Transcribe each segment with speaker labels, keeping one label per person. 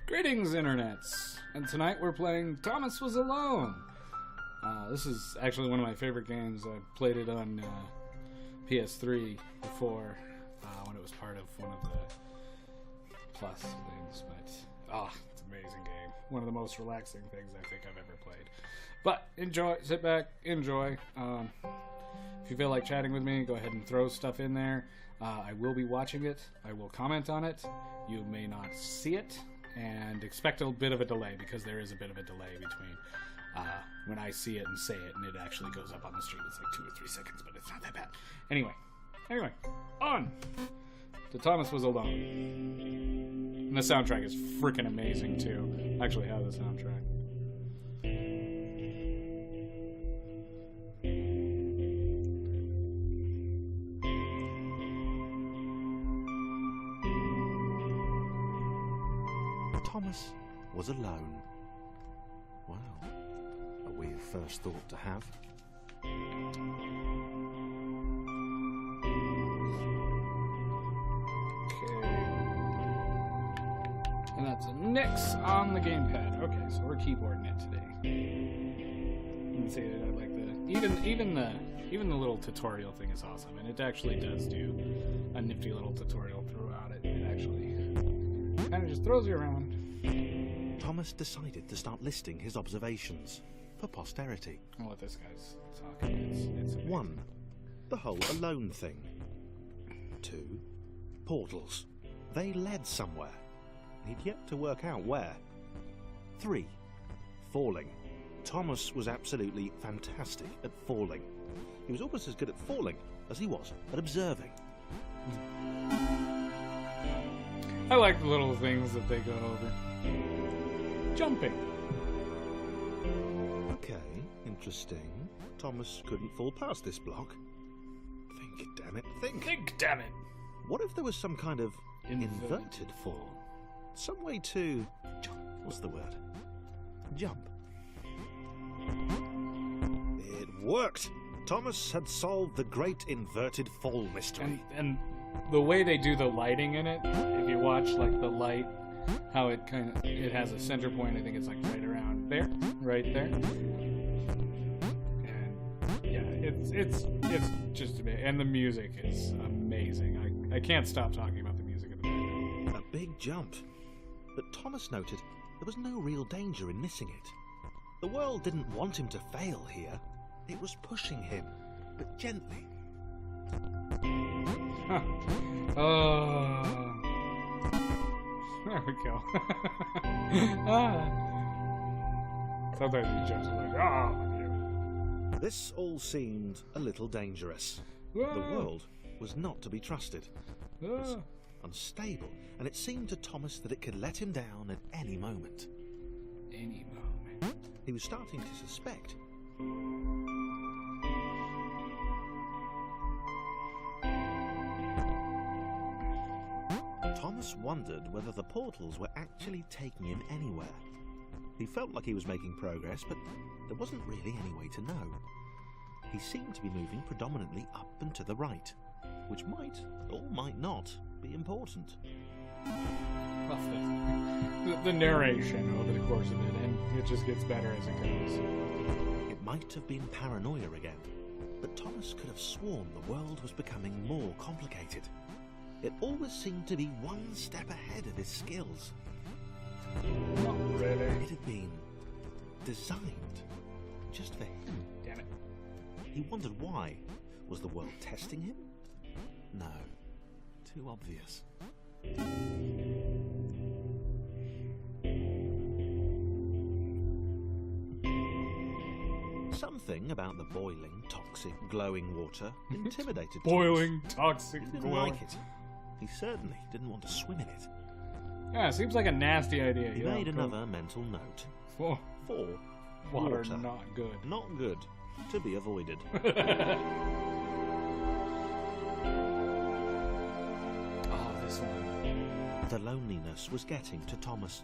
Speaker 1: Greetings, internets! And tonight we're playing Thomas Was Alone. This is actually one of my favorite games. I played it on PS3 before, when it was part of one of the Plus things. But, it's an amazing game. One of the most relaxing things I think I've ever played. But, enjoy, sit back, enjoy. If you feel like chatting with me, go ahead and throw stuff in there. I will be watching it. I will comment on it. You may not see it. And expect a bit of a delay, because there is a bit of a delay between when I see it and say it, and it actually goes up on the stream. It's like 2 or 3 seconds, but it's not that bad. Anyway, on to Thomas Was Alone. And the soundtrack is freaking amazing, too. I actually have the soundtrack.
Speaker 2: Thomas was alone. Wow, a weird first thought to have.
Speaker 1: Okay. And that's a Nix on the gamepad. Okay, so we're keyboarding it today. You can see it. I like the even the little tutorial thing is awesome, and it actually does do a nifty little tutorial throughout it. It actually kind of just throws you around.
Speaker 2: Thomas decided to start listing his observations for posterity.
Speaker 1: I'll let this guy's talking. It's amazing.
Speaker 2: 1. The whole alone thing. 2. Portals. They led somewhere. He'd yet to work out where. 3. Falling. Thomas was absolutely fantastic at falling. He was almost as good at falling as he was at observing.
Speaker 1: I like the little things that they go over. Jumping.
Speaker 2: Okay, interesting. Thomas couldn't fall past this block. Think, damn it, think.
Speaker 1: Think, damn it.
Speaker 2: What if there was some kind of inverted fall? Some way to jump. What's the word? Jump. It worked. Thomas had solved the great inverted fall mystery.
Speaker 1: And the way they do the lighting in it, if you watch like the light, how it it has a center point. I think it's like right around there, right there. And yeah, it's just amazing. And the music is amazing. I can't stop talking about the music in the background.
Speaker 2: A big jump. But Thomas noted there was no real danger in missing it. The world didn't want him to fail here. It was pushing him, but gently.
Speaker 1: There we go. Sometimes he jumps like, yeah.
Speaker 2: This all seemed a little dangerous. The world was not to be trusted. It was unstable, and it seemed to Thomas that it could let him down at any moment.
Speaker 1: Any moment.
Speaker 2: He was starting to suspect. Thomas wondered whether the portals were actually taking him anywhere. He felt like he was making progress, but there wasn't really any way to know. He seemed to be moving predominantly up and to the right, which might, or might not, be important.
Speaker 1: Well, the narration over the course of it, and it just gets better as it goes.
Speaker 2: It might have been paranoia again, but Thomas could have sworn the world was becoming more complicated. It always seemed to be one step ahead of his skills.
Speaker 1: Not really.
Speaker 2: It had been designed just for him.
Speaker 1: Damn it.
Speaker 2: He wondered why. Was the world testing him? No. Too obvious. Something about the boiling, toxic, glowing water intimidated
Speaker 1: Boiling,
Speaker 2: Thomas.
Speaker 1: toxic,
Speaker 2: He didn't
Speaker 1: glowing.
Speaker 2: like it. He certainly didn't want to swim in it.
Speaker 1: Yeah, seems like a nasty idea.
Speaker 2: He made another mental note.
Speaker 1: 4.
Speaker 2: 4.
Speaker 1: Water not good.
Speaker 2: Not good. To be avoided.
Speaker 1: This one.
Speaker 2: The loneliness was getting to Thomas.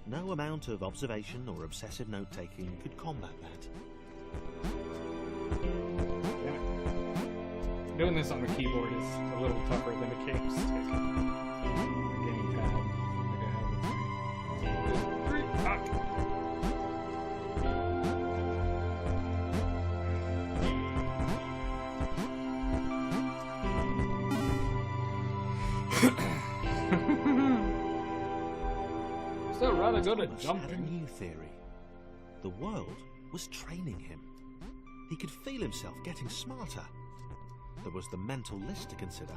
Speaker 2: No amount of observation or obsessive note-taking could combat that.
Speaker 1: Doing this on the keyboard is a little tougher than a gamestick. The gamepad, like I have with Still rather good at
Speaker 2: Thomas had a
Speaker 1: jumping.
Speaker 2: new theory. The world was training him. He could feel himself getting smarter. There was the mental list to consider.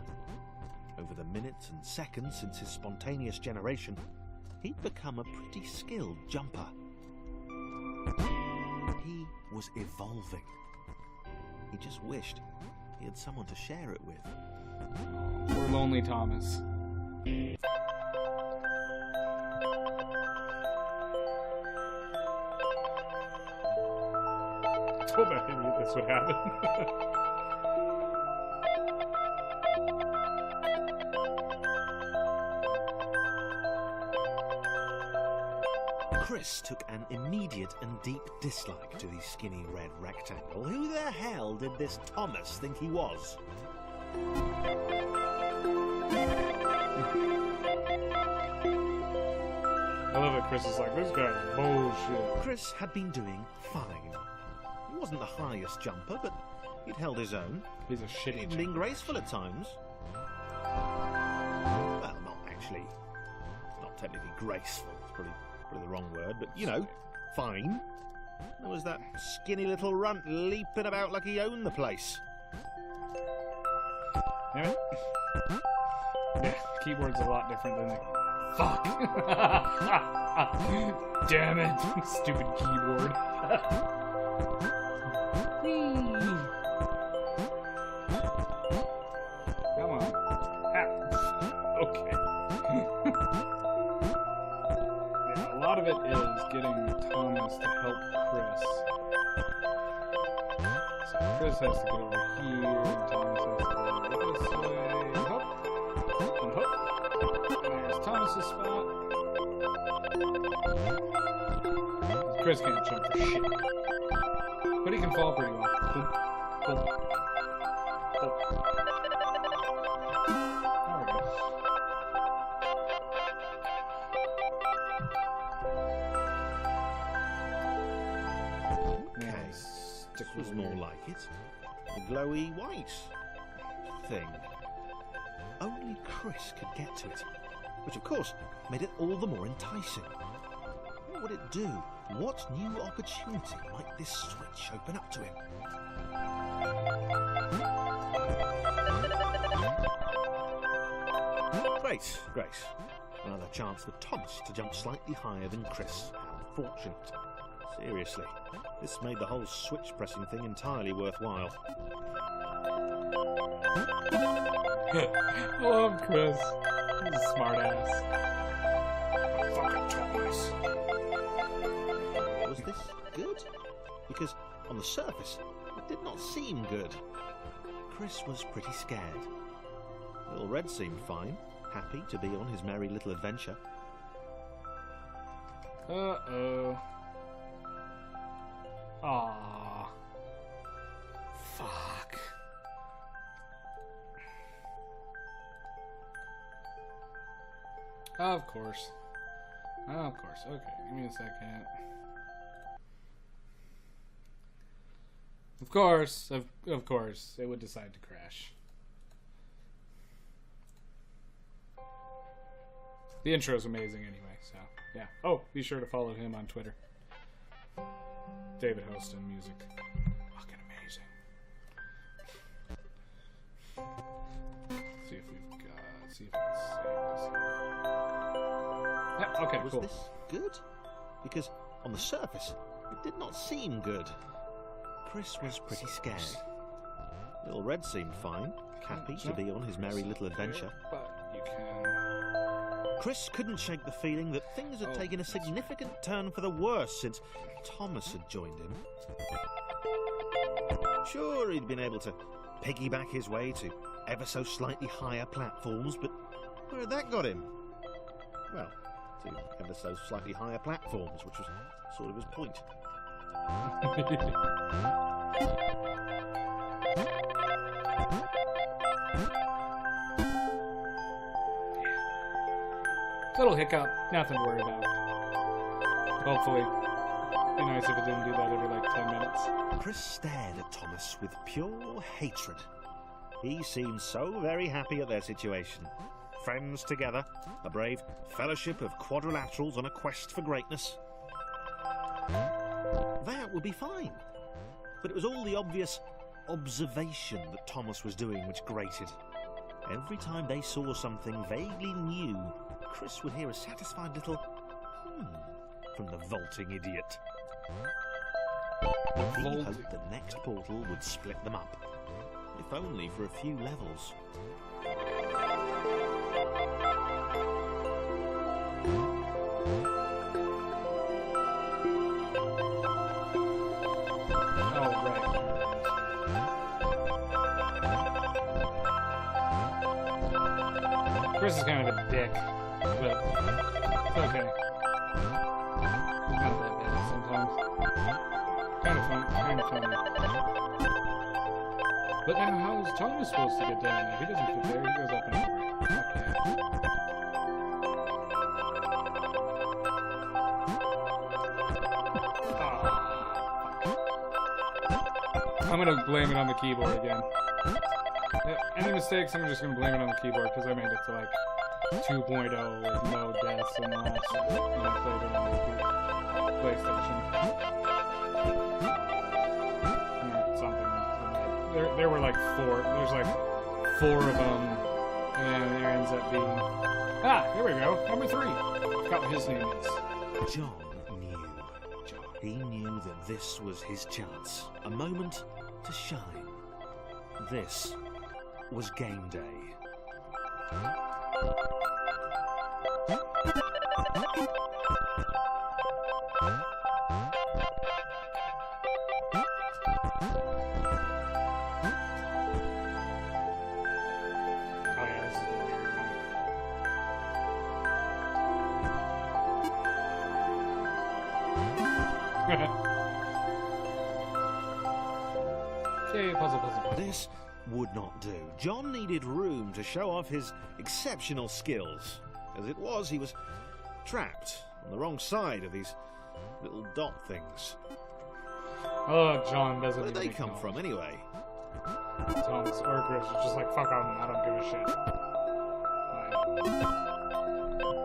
Speaker 2: Over the minutes and seconds since his spontaneous generation, he'd become a pretty skilled jumper. He was evolving. He just wished he had someone to share it with.
Speaker 1: Poor lonely Thomas. Told that idiot this would happen.
Speaker 2: Chris took an immediate and deep dislike to the skinny red rectangle. Who the hell did this Thomas think he was?
Speaker 1: I love it. Chris is like, this guy's bullshit.
Speaker 2: Chris had been doing fine. He wasn't the highest jumper, but he'd held his own.
Speaker 1: He's a shitty
Speaker 2: He'd been
Speaker 1: jumper.
Speaker 2: graceful at times. Well, not actually. Not technically graceful. It's probably the wrong word, but, you know, fine. There was that skinny little runt leaping about like he owned the place.
Speaker 1: Damn it. Yeah, keyboard's a lot different than the... Fuck! Damn it! Stupid keyboard. Come on. Ah. Okay. Yeah, a lot of it is getting Thomas to help Chris. So Chris has to get over here, and Thomas has to go over this way. Hop. And hop. There's Thomas's spot. Chris can't jump for shit. But he can fall pretty well. Boop. Boop. Boop. There we go.
Speaker 2: Okay,
Speaker 1: Nice.
Speaker 2: this was more like it. The glowy white thing. Only Chris could get to it, which of course made it all the more enticing. What would it do? What new opportunity might this switch open up to him? Great. Another chance for Thomas to jump slightly higher than Chris. How fortunate. Seriously, this made the whole switch pressing thing entirely worthwhile.
Speaker 1: I love Chris. He's a smart ass. Fucking Thomas.
Speaker 2: Was this good? Because on the surface, it did not seem good. Chris was pretty scared. Little Red seemed fine, happy to be on his merry little adventure.
Speaker 1: Uh-oh. Aww. Fuck. Of course. Of course. Okay, give me a second. Of course, it would decide to crash. The intro is amazing anyway, so yeah. Oh, be sure to follow him on Twitter. David Hostin Music. Fucking amazing. See if we've got... See if it's saved. Yeah, okay,
Speaker 2: Was
Speaker 1: cool.
Speaker 2: this good? Because on the surface, it did not seem good. Chris was pretty scared. Little Red seemed fine, happy to be on his merry little adventure.
Speaker 1: But you can...
Speaker 2: Chris couldn't shake the feeling that things had taken a significant turn for the worse since Thomas had joined him. Sure, he'd been able to piggyback his way to ever so slightly higher platforms, but where had that got him? Well, to ever so slightly higher platforms, which was sort of his point.
Speaker 1: Little hiccup, nothing to worry about. Hopefully. Be nice if it didn't do that every like 10 minutes.
Speaker 2: Chris stared at Thomas with pure hatred. He seemed so very happy at their situation. friends together, a brave fellowship of quadrilaterals on a quest for greatness. That would be fine. But it was all the obvious observation that Thomas was doing which grated. Every time they saw something vaguely new, Chris would hear a satisfied little from the vaulting idiot. He hoped the next portal would split them up, if only for a few levels.
Speaker 1: Chris is kind of a dick, but it's okay. He's not that bad sometimes. Kind of funny. But now, how is Thomas supposed to get down there? He doesn't fit there. He goes up and over. Okay. I'm gonna blame it on the keyboard again. Any mistakes, I'm just going to blame it on the keyboard because I made it to like 2.0 with no deaths and loss when I played it on the PlayStation. Something. There were like four. There's like 4 of them, and there ends up being... here we go. Number 3. I forgot what his name is.
Speaker 2: John knew. He knew that this was his chance. A moment to shine. This was game day.
Speaker 1: Okay, puzzle.
Speaker 2: This would not do. John needed room to show off his exceptional skills. As it was, he was trapped on the wrong side of these little dot things.
Speaker 1: Oh, John doesn't
Speaker 2: Where
Speaker 1: even
Speaker 2: did they come from, anyway?
Speaker 1: Thomas or Chris is just like, fuck them, I don't give a shit.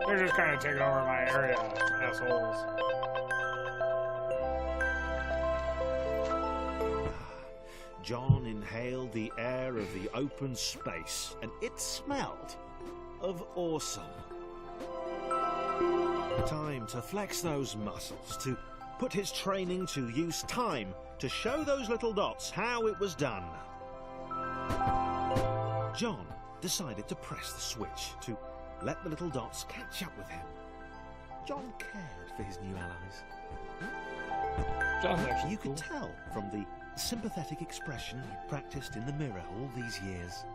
Speaker 1: They're just kind of taking over my area, assholes.
Speaker 2: John inhaled the air of the open space, and it smelled of awesome. Time to flex those muscles, to put his training to use, time to show those little dots how it was done. John decided to press the switch, to let the little dots catch up with him. John cared for his new allies.
Speaker 1: John's actually
Speaker 2: You
Speaker 1: cool.
Speaker 2: could tell from the sympathetic expression he practiced in the mirror all these years.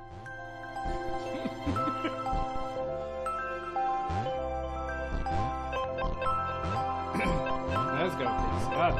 Speaker 1: Let's go, Chris. God,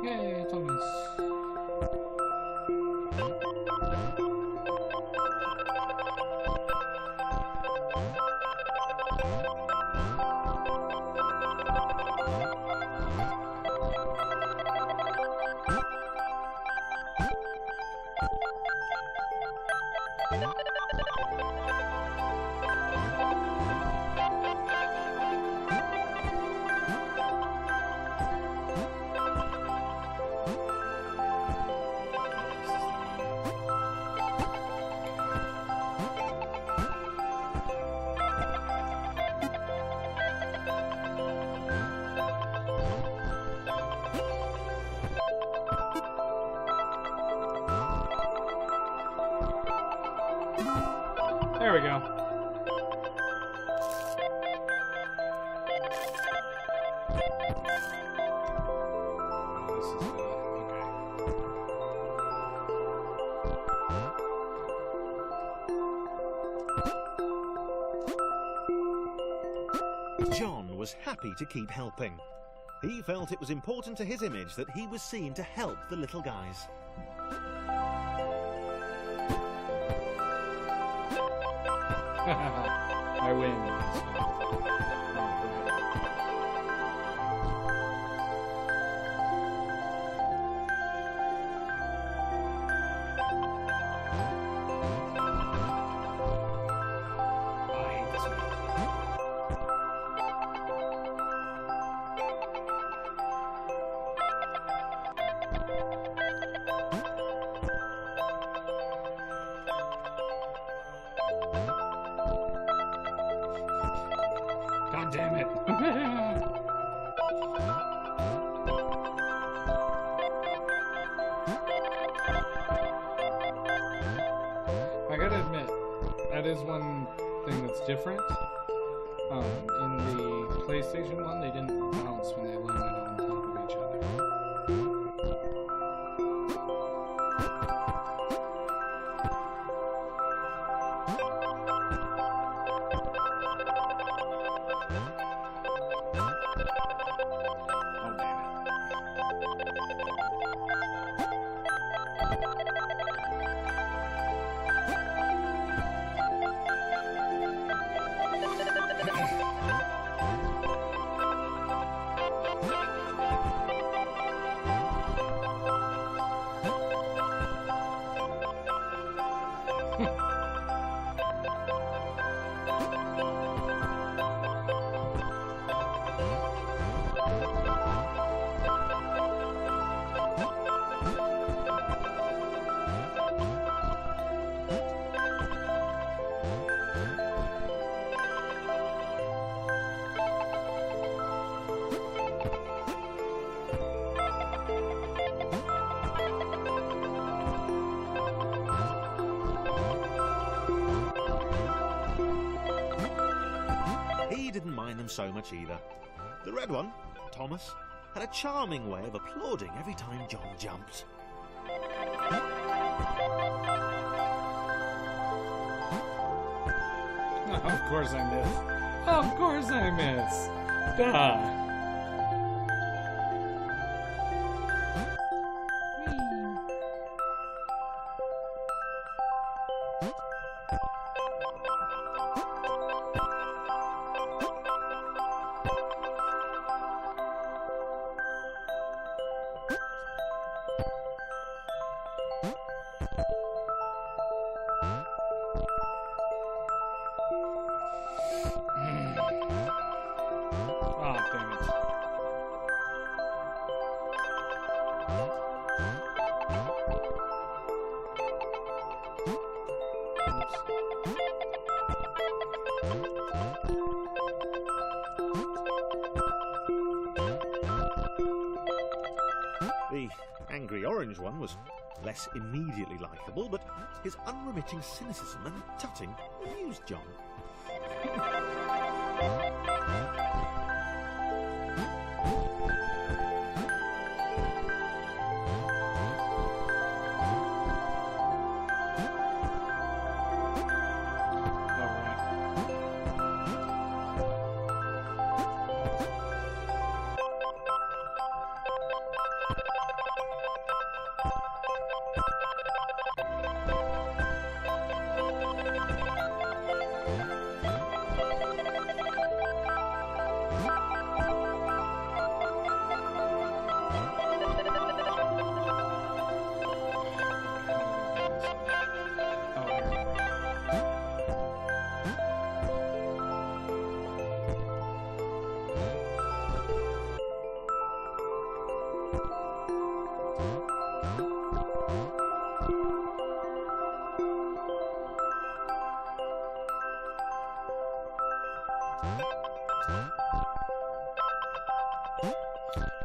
Speaker 1: Yay, Thomas. There we go. This is okay.
Speaker 2: John was happy to keep helping. He felt it was important to his image that he was seen to help the little guys.
Speaker 1: I win. God damn it. I gotta admit, that is one thing that's different. In the PlayStation one, they didn't bounce when they landed on top of each other.
Speaker 2: He didn't mind them so much either. The red one, Thomas, had a charming way of applauding every time John jumped.
Speaker 1: Of course I miss. Of course I miss. Duh. Oh, damn it.
Speaker 2: The angry orange one was less immediately likeable, but his unremitting cynicism and tutting amused John.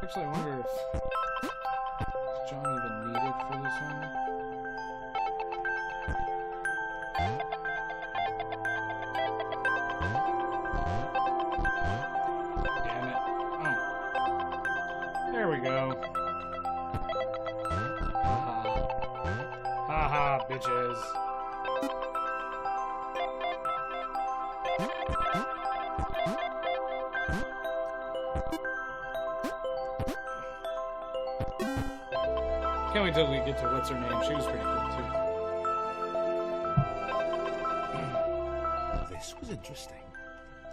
Speaker 1: Actually, I wonder if John even needed for this one. Damn it. Oh. There we go. Haha. Haha, bitches. wait till we get to what's her name. She was pretty cool too.
Speaker 2: This was interesting.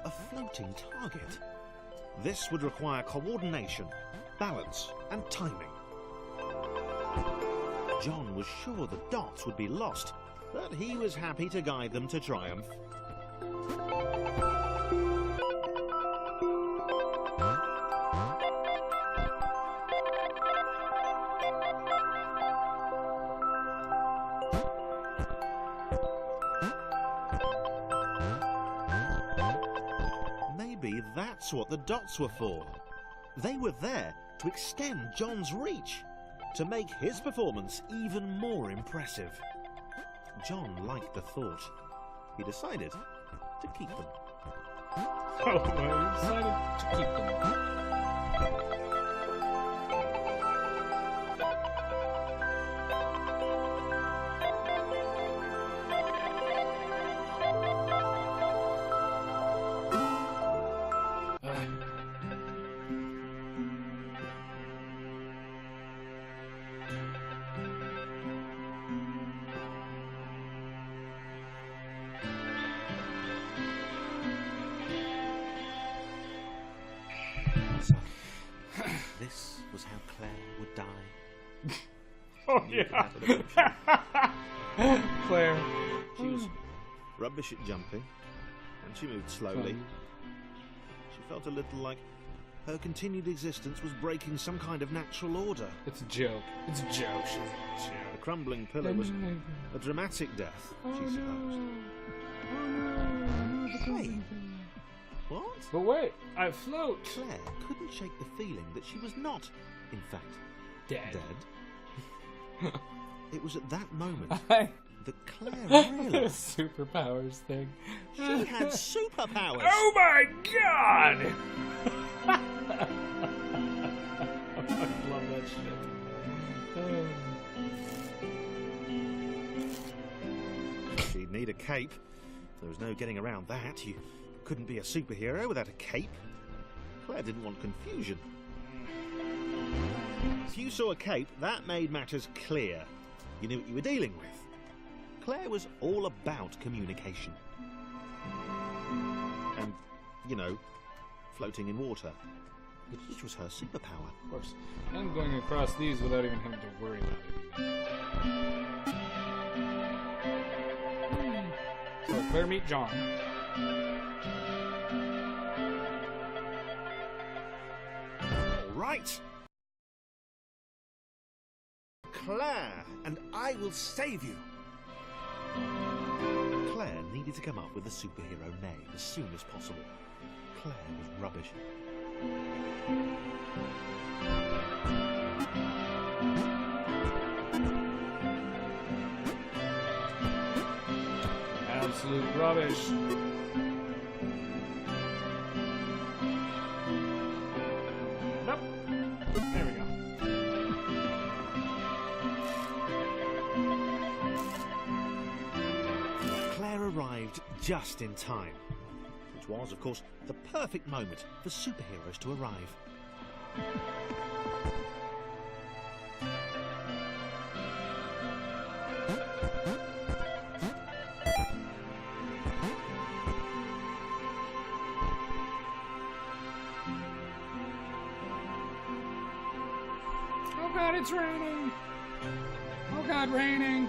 Speaker 2: A floating target. This would require coordination, balance, and timing. John was sure the dots would be lost, but he was happy to guide them to triumph. Maybe that's what the dots were for. They were there to extend John's reach, to make his performance even more impressive. John liked the thought. He decided to keep them.
Speaker 1: Oh, well, he decided to keep them.
Speaker 2: So, this was how Claire would die.
Speaker 1: Oh, yeah. Claire.
Speaker 2: She was rubbish at jumping, and she moved slowly. She felt a little like her continued existence was breaking some kind of natural order.
Speaker 1: It's a joke. It's a joke. She's a joke.
Speaker 2: The crumbling pillar was a dramatic death, she supposed. Hey, what?
Speaker 1: But wait, I float.
Speaker 2: Claire couldn't shake the feeling that she was not, in fact,
Speaker 1: Dead.
Speaker 2: It was at that moment
Speaker 1: I
Speaker 2: that Claire realised
Speaker 1: superpowers thing.
Speaker 2: she had superpowers.
Speaker 1: Oh my god! I love that shit.
Speaker 2: She'd need a cape. There was no getting around that. You couldn't be a superhero without a cape. Claire didn't want confusion. If you saw a cape, that made matters clear. You knew what you were dealing with. Claire was all about communication. And, you know, floating in water, which was her superpower.
Speaker 1: Of course. I'm going across these without even having to worry about it. So, Claire, meet John.
Speaker 2: All right. Claire, and I will save you. Claire needed to come up with a superhero name as soon as possible. Claire was rubbish.
Speaker 1: Absolute rubbish. Nope. There we go.
Speaker 2: Claire arrived just in time, which was, of course, the perfect moment for superheroes to arrive.
Speaker 1: Oh god, it's raining! Oh god, raining!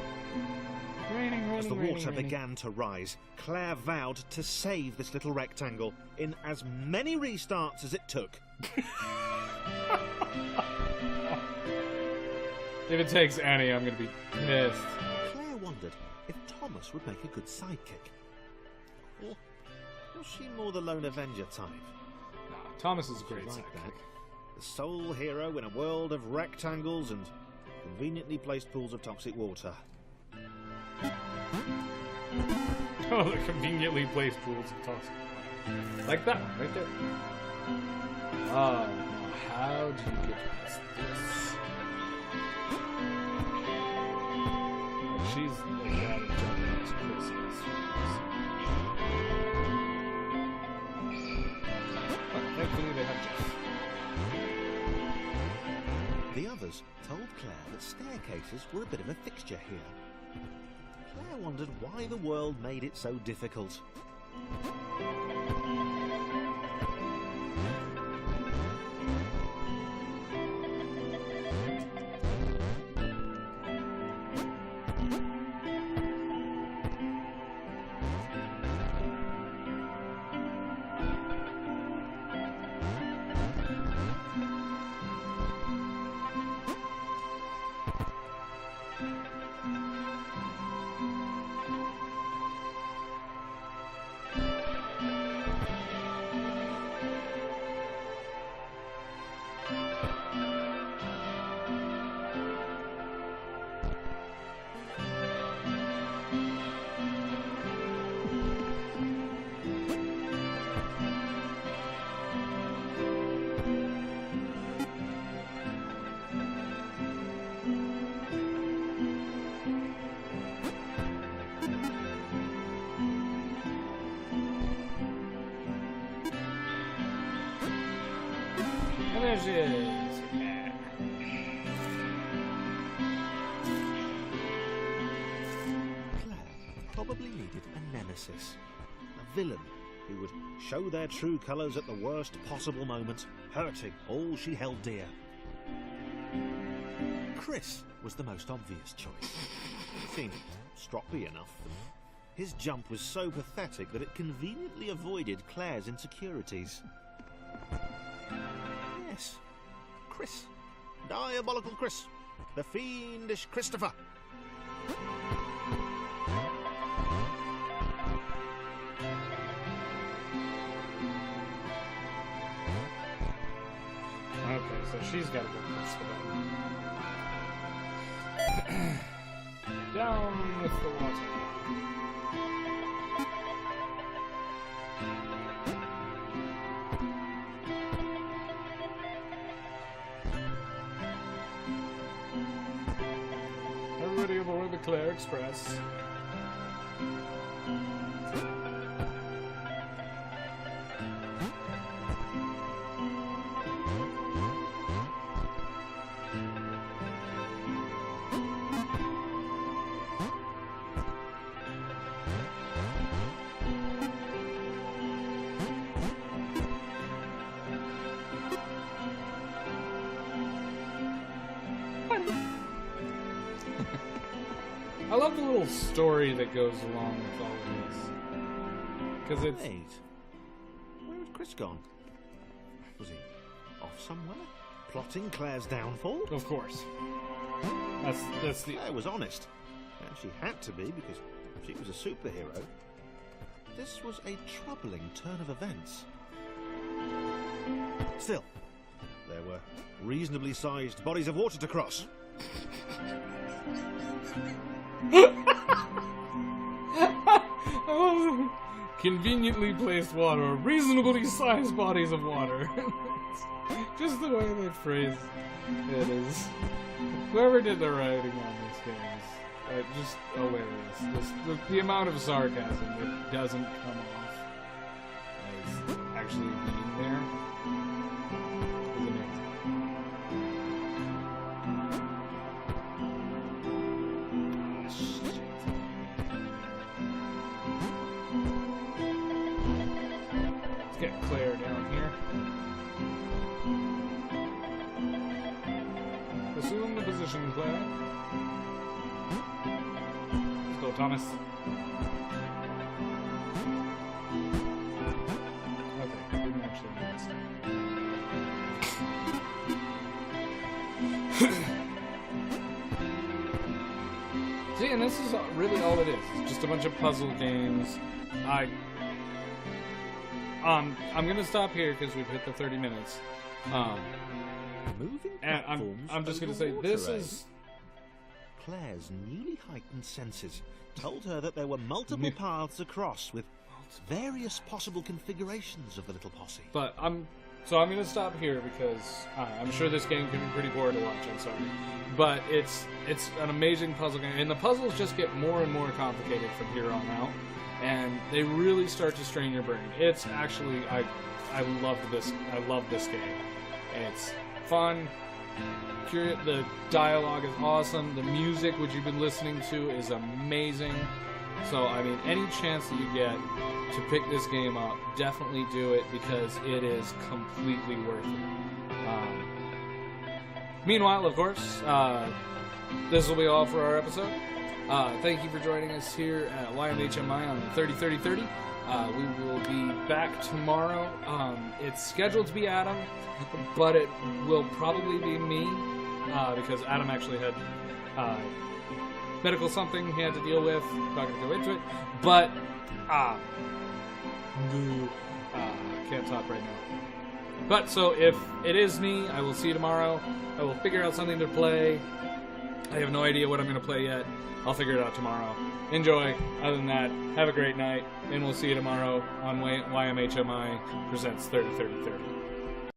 Speaker 1: Raining.
Speaker 2: As the water began to rise, Claire vowed to save this little rectangle in as many restarts as it took.
Speaker 1: If it takes any, I'm gonna be pissed.
Speaker 2: Claire wondered if Thomas would make a good sidekick. Or was she more the lone Avenger type?
Speaker 1: Nah, Thomas is a great
Speaker 2: Like
Speaker 1: sidekick.
Speaker 2: that. The sole hero in a world of rectangles and conveniently placed pools of toxic water.
Speaker 1: Oh, the conveniently placed pools of toxic water. Like that one, right there. Oh, now how do you get past this? Like, she's like out of jumping as Christmas. But thankfully they have Jeff.
Speaker 2: The others told Claire that staircases were a bit of a fixture here. Claire wondered why the world made it so difficult.
Speaker 1: There she is.
Speaker 2: Claire probably needed a nemesis, a villain who would show their true colours at the worst possible moment, hurting all she held dear. Chris was the most obvious choice. He seemed stroppy enough. His jump was so pathetic that it conveniently avoided Claire's insecurities. Yes, Chris. Diabolical Chris. The fiendish Christopher.
Speaker 1: Okay, so she's got to go first. Down with the water. Everybody aboard the Claire Express. I love the little story that goes along with all of this. Because it's...
Speaker 2: Wait. Where had Chris gone? Was he off somewhere? Plotting Claire's downfall?
Speaker 1: Of course. That's the...
Speaker 2: Claire was honest. And she had to be because she was a superhero. This was a troubling turn of events. Still, there were reasonably sized bodies of water to cross.
Speaker 1: Conveniently placed water, reasonably sized bodies of water. Just the way they phrase it is. Whoever did the writing on this game is just hilarious. The amount of sarcasm that doesn't come off as actually being there is amazing. Let's get Claire down here. Assume the position, Claire. Let's go, Thomas. Okay, didn't actually do this. See, and this is really all it is. It's just a bunch of puzzle games. I'm gonna stop here because we've hit the 30 minutes.
Speaker 2: Moving
Speaker 1: And
Speaker 2: platforms
Speaker 1: I'm just
Speaker 2: over
Speaker 1: gonna say
Speaker 2: water,
Speaker 1: this
Speaker 2: eh?
Speaker 1: is
Speaker 2: Claire's newly heightened senses told her that there were multiple paths across with various possible configurations of the little posse.
Speaker 1: But I'm gonna stop here because I'm sure this game can be pretty boring to watch. I'm sorry, but it's an amazing puzzle game, and the puzzles just get more and more complicated from here on out, and they really start to strain your brain. It's actually I love this game. It's fun. The dialogue is awesome. The music, which you've been listening to, is amazing. So, I mean, any chance that you get to pick this game up, definitely do it because it is completely worth it. Meanwhile, of course, this will be all for our episode. Thank you for joining us here at YMHMI on the 30-30-30. We will be back tomorrow. It's scheduled to be Adam, but it will probably be me because Adam actually had medical something he had to deal with. I'm not going to go into it, but can't talk right now. But so if it is me, I will see you tomorrow. I will figure out something to play. I have no idea what I'm going to play yet. I'll figure it out tomorrow. Enjoy. Other than that, have a great night, and we'll see you tomorrow on YMHMI Presents 30-30-30.